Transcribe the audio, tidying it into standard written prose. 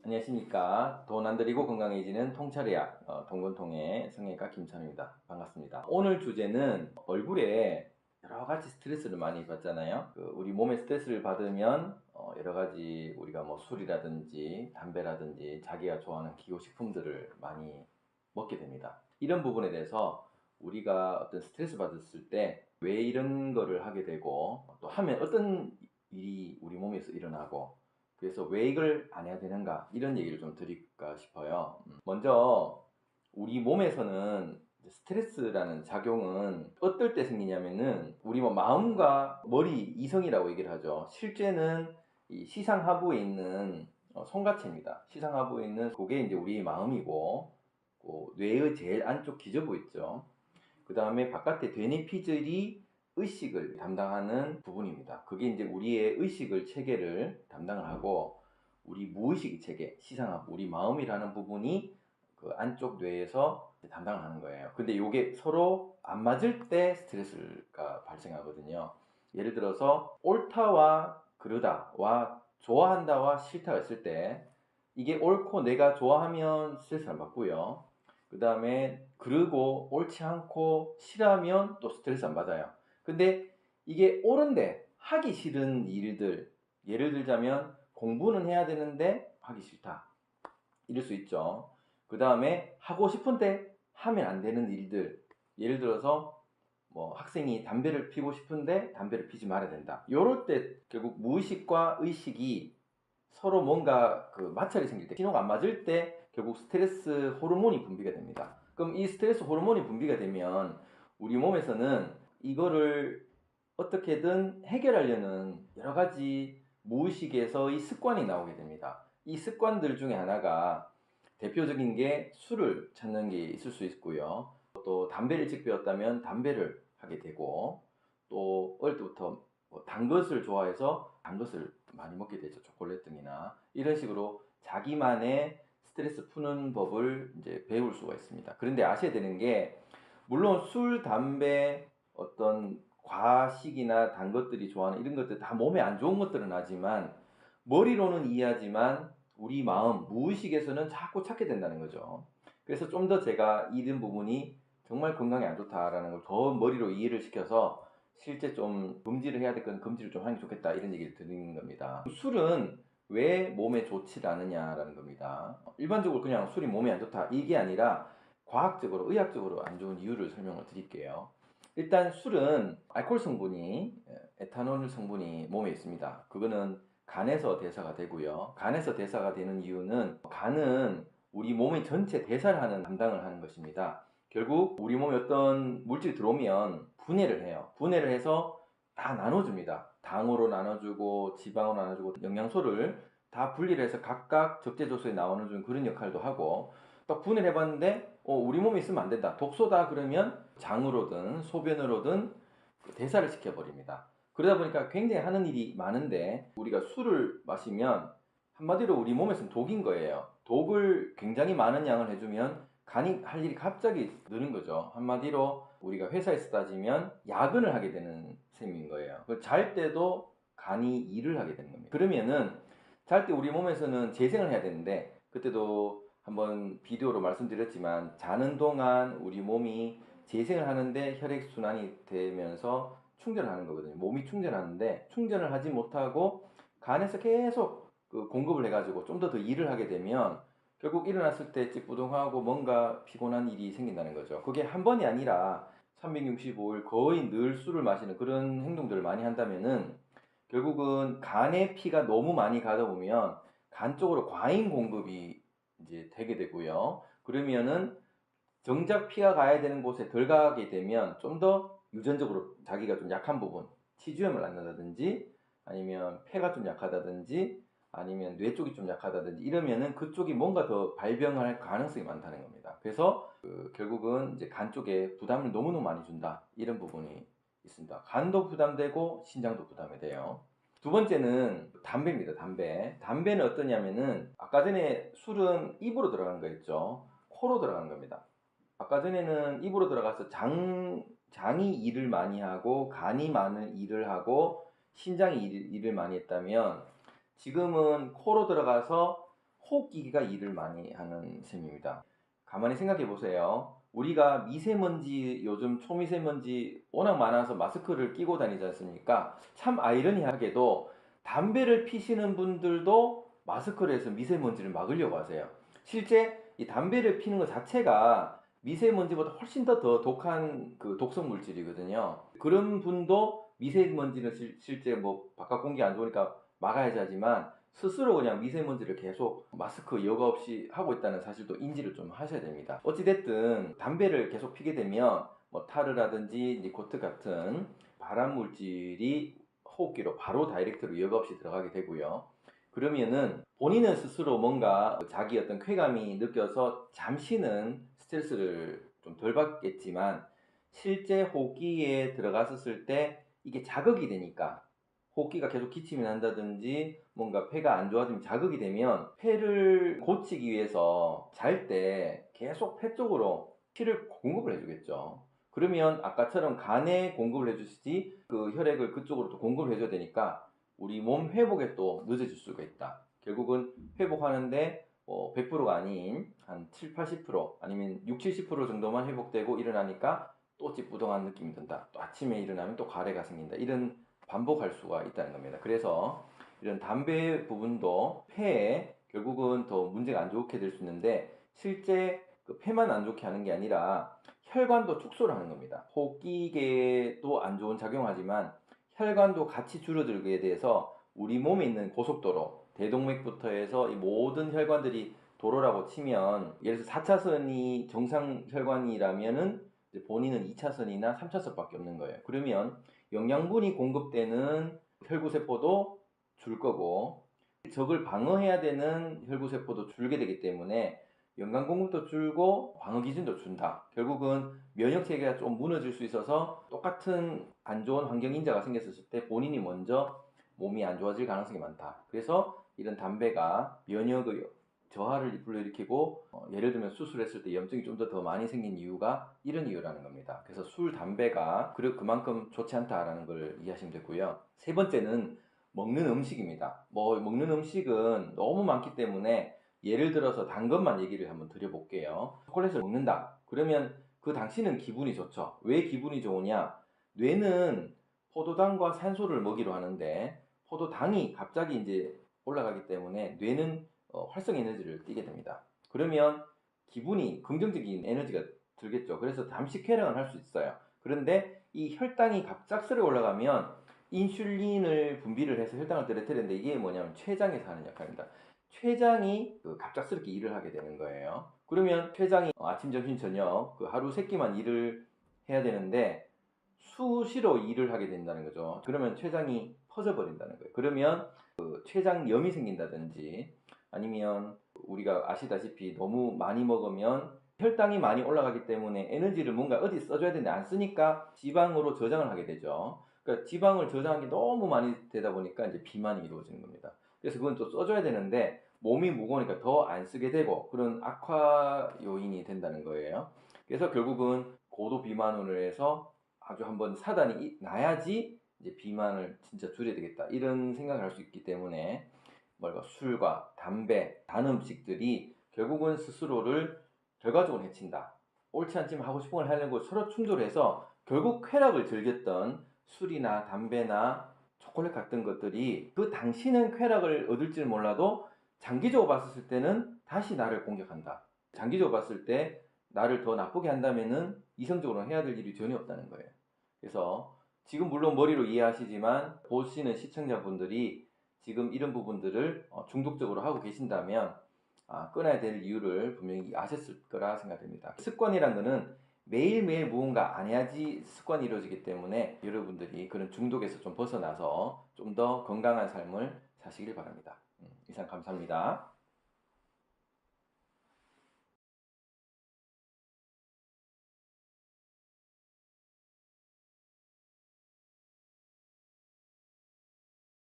안녕하십니까. 돈 안 들이고 건강해지는 통찰의학 동건통의 성형외과 김찬우입니다. 반갑습니다. 오늘 주제는 얼굴에 여러 가지 스트레스를 많이 받잖아요. 우리 몸에 스트레스를 받으면 여러 가지 우리가 뭐 술이라든지 담배라든지 자기가 좋아하는 기호식품들을 많이 먹게 됩니다. 이런 부분에 대해서 우리가 어떤 스트레스 받았을 때 왜 이런 거를 하게 되고 또 하면 어떤 일이 우리 몸에서 일어나고 그래서 왜 이걸 안 해야 되는가 이런 얘기를 좀 드릴까 싶어요. 먼저 우리 몸에서는 스트레스라는 작용은 어떨 때 생기냐면은 우리 뭐 마음과 머리 이성이라고 얘기를 하죠. 실제는 이 시상하부에 있는 송가체입니다. 시상하부에 있는 그게 이제 우리 마음이고 뇌의 제일 안쪽 기저부 있죠. 그 다음에 바깥에 되뇌피질이 의식을 담당하는 부분입니다. 그게 이제 우리의 의식을 체계를 담당을 하고 우리 무의식 체계, 시상하부, 우리 마음이라는 부분이 그 안쪽 뇌에서 담당을 하는 거예요. 근데 이게 서로 안 맞을 때 스트레스가 발생하거든요. 예를 들어서 옳다와 그르다와 좋아한다와 싫다가 있을 때 이게 옳고 내가 좋아하면 스트레스를 안 받고요. 그 다음에 그러고 옳지 않고 싫어하면 또 스트레스 안 받아요. 근데 이게 옳은데 하기 싫은 일들, 예를 들자면 공부는 해야 되는데 하기 싫다 이럴 수 있죠. 그 다음에 하고 싶은데 하면 안 되는 일들, 예를 들어서 뭐 학생이 담배를 피고 싶은데 담배를 피지 말아야 된다. 요럴 때 결국 무의식과 의식이 서로 뭔가 그 마찰이 생길 때, 신호가 안 맞을 때 결국 스트레스 호르몬이 분비가 됩니다. 그럼 이 스트레스 호르몬이 분비가 되면 우리 몸에서는 이거를 어떻게든 해결하려는 여러 가지 무의식에서의 습관이 나오게 됩니다. 이 습관들 중에 하나가 대표적인 게 술을 찾는 게 있을 수 있고요. 또 담배를 일찍 피웠다면 담배를 하게 되고 또 어릴 때부터 단 것을 좋아해서 단 것을 많이 먹게 되죠. 초콜릿 등이나 이런 식으로 자기만의 스트레스 푸는 법을 이제 배울 수가 있습니다. 그런데 아셔야 되는 게 물론 술, 담배, 어떤 과식이나 단 것들이 좋아하는 이런 것들 다 몸에 안 좋은 것들은 하지만 머리로는 이해하지만 우리 마음, 무의식에서는 자꾸 찾게 된다는 거죠. 그래서 좀 더 제가 이런 부분이 정말 건강에 안 좋다라는 걸 더 머리로 이해를 시켜서 실제 좀 금지를 해야 될 건 금지를 좀 하는 게 좋겠다 이런 얘기를 드리는 겁니다. 술은 왜 몸에 좋지 않느냐라는 겁니다. 일반적으로 그냥 술이 몸에 안 좋다 이게 아니라 과학적으로 의학적으로 안 좋은 이유를 설명을 드릴게요. 일단 술은 알코올 성분이 에탄올 성분이 몸에 있습니다. 그거는 간에서 대사가 되고요. 간에서 대사가 되는 이유는 간은 우리 몸의 전체 대사를 하는 담당을 하는 것입니다. 결국 우리 몸에 어떤 물질이 들어오면 분해를 해요. 분해를 해서 다 나눠줍니다. 당으로 나눠주고 지방으로 나눠주고 영양소를 다 분리를 해서 각각 적재적소에 나눠주는 그런 역할도 하고 딱 분해를 해봤는데 우리 몸에 있으면 안 된다. 독소다 그러면 장으로든 소변으로든 대사를 시켜버립니다. 그러다 보니까 굉장히 하는 일이 많은데 우리가 술을 마시면 한마디로 우리 몸에서는 독인 거예요. 독을 굉장히 많은 양을 해주면 간이 할 일이 갑자기 느는 거죠. 한마디로 우리가 회사에서 따지면 야근을 하게 되는 셈인 거예요. 잘 때도 간이 일을 하게 되는 겁니다. 그러면은 잘 때 우리 몸에서는 재생을 해야 되는데 그때도 한번 비디오로 말씀드렸지만 자는 동안 우리 몸이 재생을 하는데 혈액순환이 되면서 충전을 하는 거거든요. 몸이 충전하는데 충전을 하지 못하고 간에서 계속 그 공급을 해가지고 좀 더 일을 하게 되면 결국 일어났을 때 찌뿌둥하고 뭔가 피곤한 일이 생긴다는 거죠. 그게 한 번이 아니라 365일 거의 늘 술을 마시는 그런 행동들을 많이 한다면은 결국은 간에 피가 너무 많이 가다 보면 간 쪽으로 과잉 공급이 이제 되게 되고요. 그러면은 정작 피가 가야 되는 곳에 덜 가게 되면 좀 더 유전적으로 자기가 좀 약한 부분, 치주염을 낳는다든지 아니면 폐가 좀 약하다든지 아니면 뇌 쪽이 좀 약하다든지 이러면은 그쪽이 뭔가 더 발병할 가능성이 많다는 겁니다. 그래서 결국은 이제 간 쪽에 부담을 너무너무 많이 준다 이런 부분이 있습니다. 간도 부담되고 신장도 부담이 돼요. 두 번째는 담배입니다. 담배는 어떠냐면은 아까 전에 술은 입으로 들어가는 거 있죠. 코로 들어가는 겁니다. 아까 전에는 입으로 들어가서 장이 일을 많이 하고 간이 많은 일을 하고 신장이 일을 많이 했다면 지금은 코로 들어가서 호흡기가 일을 많이 하는 셈입니다. 가만히 생각해 보세요. 우리가 미세먼지, 요즘 초미세먼지 워낙 많아서 마스크를 끼고 다니지 않습니까? 참 아이러니하게도 담배를 피시는 분들도 마스크를 해서 미세먼지를 막으려고 하세요. 실제 이 담배를 피는 것 자체가 미세먼지보다 훨씬 더 독한 그 독성 물질이거든요. 그런 분도 미세먼지는 실제 뭐 바깥 공기 안 좋으니까 막아야지 하지만 스스로 그냥 미세먼지를 계속 마스크 여과 없이 하고 있다는 사실도 인지를 좀 하셔야 됩니다. 어찌됐든 담배를 계속 피게 되면 뭐 타르라든지 니코트 같은 발암 물질이 호흡기로 바로 다이렉트로 여과 없이 들어가게 되고요. 그러면은 본인은 스스로 뭔가 자기 어떤 쾌감이 느껴서 잠시는 스트레스를 좀 덜 받겠지만 실제 호흡기에 들어갔었을 때 이게 자극이 되니까 호흡기가 계속 기침이 난다든지 뭔가 폐가 안 좋아지면 자극이 되면 폐를 고치기 위해서 잘 때 계속 폐 쪽으로 피를 공급을 해주겠죠. 그러면 아까처럼 간에 공급을 해주시지 그 혈액을 그쪽으로 또 공급을 해줘야 되니까 우리 몸 회복에 또 늦어질 수가 있다. 결국은 회복하는데 100%가 아닌 한 7, 80% 아니면 6, 70% 정도만 회복되고 일어나니까 또 찌뿌둥한 느낌이 든다. 또 아침에 일어나면 또 가래가 생긴다. 이런 반복할 수가 있다는 겁니다. 그래서 이런 담배 부분도 폐에 결국은 더 문제가 안 좋게 될 수 있는데 실제 그 폐만 안 좋게 하는 게 아니라 혈관도 축소를 하는 겁니다. 호흡기계도 안 좋은 작용하지만 혈관도 같이 줄어들게 돼서 우리 몸에 있는 고속도로 대동맥부터 해서 이 모든 혈관들이 도로라고 치면 예를 들어서 4차선이 정상 혈관이라면은 본인은 2차선이나 3차선밖에 없는 거예요. 그러면 영양분이 공급되는 혈구세포도 줄 거고 적을 방어해야 되는 혈구세포도 줄게 되기 때문에 영양 공급도 줄고 방어 기준도 준다. 결국은 면역 체계가 좀 무너질 수 있어서 똑같은 안 좋은 환경 인자가 생겼을 때 본인이 먼저 몸이 안 좋아질 가능성이 많다. 그래서 이런 담배가 면역의 저하를 불러일으키고 예를 들면 수술했을 때 염증이 좀 더 많이 생긴 이유가 이런 이유라는 겁니다. 그래서 술, 담배가 그만큼 좋지 않다라는 걸 이해하시면 되고요. 세 번째는 먹는 음식입니다. 먹는 음식은 너무 많기 때문에 예를 들어서 단 것만 얘기를 한번 드려볼게요. 초콜릿을 먹는다. 그러면 그 당시는 기분이 좋죠. 왜 기분이 좋으냐? 뇌는 포도당과 산소를 먹이로 하는데 포도당이 갑자기 이제 올라가기 때문에 뇌는 활성 에너지를 띠게 됩니다. 그러면 기분이 긍정적인 에너지가 들겠죠. 그래서 잠시 쾌락은 할 수 있어요. 그런데 이 혈당이 갑작스레 올라가면 인슐린을 분비를 해서 혈당을 떨어뜨리는데 이게 뭐냐면 췌장에서 하는 역할입니다. 췌장이 갑작스럽게 일을 하게 되는 거예요. 그러면 췌장이 아침, 점심, 저녁 하루 3끼만 일을 해야 되는데 수시로 일을 하게 된다는 거죠. 그러면 췌장이 퍼져버린다는 거예요. 그러면 췌장염이 생긴다든지 아니면 우리가 아시다시피 너무 많이 먹으면 혈당이 많이 올라가기 때문에 에너지를 뭔가 어디 써줘야 되는데 안 쓰니까 지방으로 저장을 하게 되죠. 그러니까 지방을 저장한 게 너무 많이 되다 보니까 이제 비만이 이루어지는 겁니다. 그래서 그건 또 써줘야 되는데 몸이 무거우니까 더 안 쓰게 되고 그런 악화 요인이 된다는 거예요. 그래서 결국은 고도 비만으로 해서 아주 한번 사단이 나야지 이제 비만을 진짜 줄여야 되겠다 이런 생각을 할 수 있기 때문에 술과 담배, 단 음식들이 결국은 스스로를 결과적으로 해친다. 옳지 않지만 하고 싶은 걸 하려고 서로 충돌해서 결국 쾌락을 즐겼던 술이나 담배나 초콜릿 같은 것들이 그 당시는 쾌락을 얻을지 몰라도 장기적으로 봤을 때는 다시 나를 공격한다. 장기적으로 봤을 때 나를 더 나쁘게 한다면은 이성적으로 해야 될 일이 전혀 없다는 거예요. 그래서 지금 물론 머리로 이해하시지만 보시는 시청자분들이 지금 이런 부분들을 중독적으로 하고 계신다면 끊어야 될 이유를 분명히 아셨을 거라 생각됩니다. 습관이란 거는 매일매일 무언가 안 해야지 습관이 이루어지기 때문에 여러분들이 그런 중독에서 좀 벗어나서 좀 더 건강한 삶을 사시길 바랍니다. 이상 감사합니다.